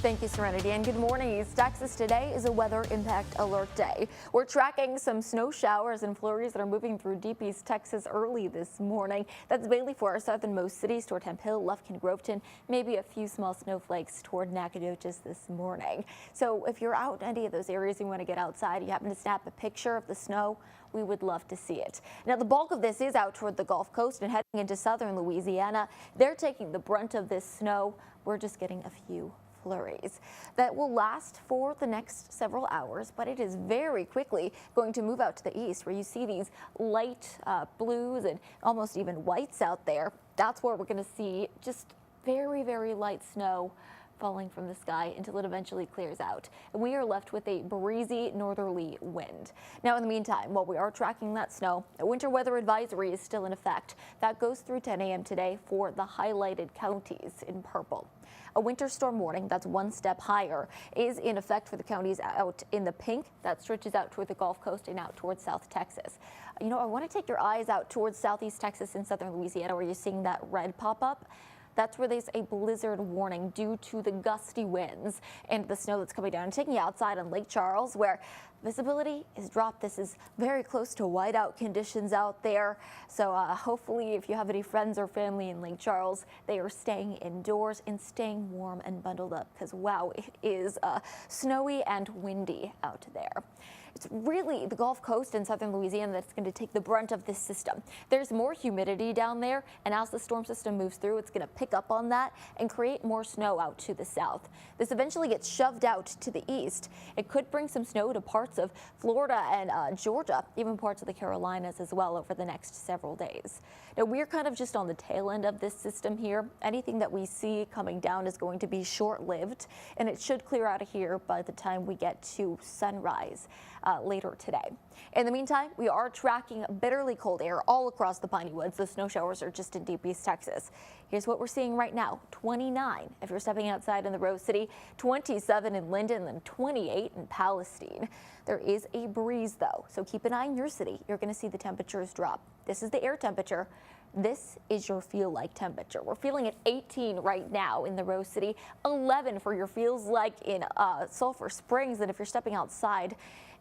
Thank you, Serenity, and good morning, East Texas. Today is a weather impact alert day. We're tracking some snow showers and flurries that are moving through deep East Texas early this morning. That's mainly for our southernmost cities toward Temp Hill, Lufkin, Groveton, maybe a few small snowflakes toward Nacogdoches this morning. So if you're out in any of those areas and you want to get outside, you happen to snap a picture of the snow, we would love to see it. Now, the bulk of this is out toward the Gulf Coast and heading into southern Louisiana. They're taking the brunt of this snow. We're just getting a few flurries that will last for the next several hours, but it is very quickly going to move out to the east, where you see these light blues and almost even whites out there. That's where we're going to see just very, very light snow falling from the sky until it eventually clears out. And we are left with a breezy northerly wind. Now, in the meantime, while we are tracking that snow, a winter weather advisory is still in effect. That goes through 10 a.m. today for the highlighted counties in purple. A winter storm warning that's one step higher is in effect for the counties out in the pink. That stretches out toward the Gulf Coast and out towards South Texas. You know, I want to take your eyes out towards Southeast Texas and southern Louisiana, where you're seeing that red pop up. That's where there's a blizzard warning due to the gusty winds and the snow that's coming down. Taking you outside on Lake Charles, where visibility is dropped. This is very close to whiteout conditions out there. So hopefully, if you have any friends or family in Lake Charles, they are staying indoors and staying warm and bundled up, because wow, it is snowy and windy out there. It's really the Gulf Coast and southern Louisiana that's going to take the brunt of this system. There's more humidity down there, and as the storm system moves through, it's going to pick up on that and create more snow out to the south. This eventually gets shoved out to the east. It could bring some snow to parts of Florida and Georgia, even parts of the Carolinas as well over the next several days. Now, we're kind of just on the tail end of this system here. Anything that we see coming down is going to be short-lived, and it should clear out of here by the time we get to sunrise later today. In the meantime, we are tracking bitterly cold air all across the Piney Woods. The snow showers are just in deep East Texas. Here's what we're seeing right now: 29 if you're stepping outside in the Rose City, 27 in Linden, and 28 in Palestine. There is a breeze though, so keep an eye in your city. You're going to see the temperatures drop. This is the air temperature. This is your feel like temperature. We're feeling at 18 right now in the Rose City, 11 for your feels like in Sulphur Springs, and if you're stepping outside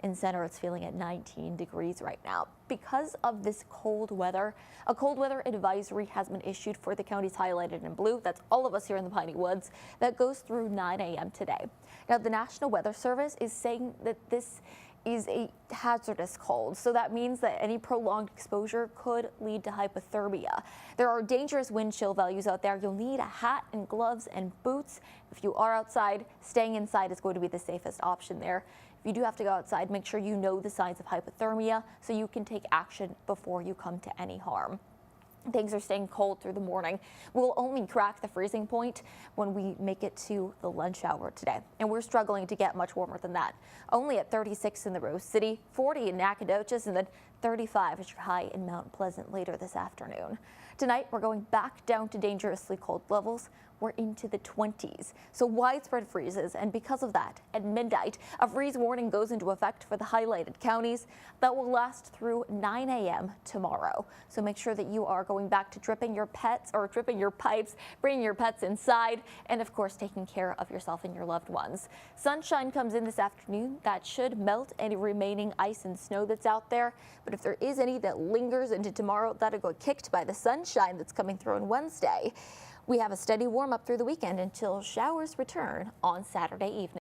in Center, it's feeling at 19 degrees right now. Because of this cold weather, a cold weather advisory has been issued for the counties highlighted in blue. That's all of us here in the Piney Woods. That goes through 9 a.m. today. Now, the National Weather Service is saying that this is a hazardous cold, so that means that any prolonged exposure could lead to hypothermia. There are dangerous wind chill values out there. You'll need a hat and gloves and boots. If you are outside, staying inside is going to be the safest option there. If you do have to go outside, make sure you know the signs of hypothermia so you can take action before you come to any harm. Things are staying cold through the morning. We'll only crack the freezing point when we make it to the lunch hour today. And we're struggling to get much warmer than that. Only at 36 in the Rose City, 40 in Nacogdoches, and then 35 is your high in Mount Pleasant later this afternoon. Tonight, we're going back down to dangerously cold levels. We're into the 20s, so widespread freezes, and because of that, at midnight, a freeze warning goes into effect for the highlighted counties. That will last through 9 a.m. tomorrow. So make sure that you are going back to dripping your pets or dripping your pipes, bringing your pets inside, and of course, taking care of yourself and your loved ones. Sunshine comes in this afternoon. That should melt any remaining ice and snow that's out there, but if there is any that lingers into tomorrow, that'll go kicked by the sunshine that's coming through on Wednesday. We have a steady warm up through the weekend until showers return on Saturday evening.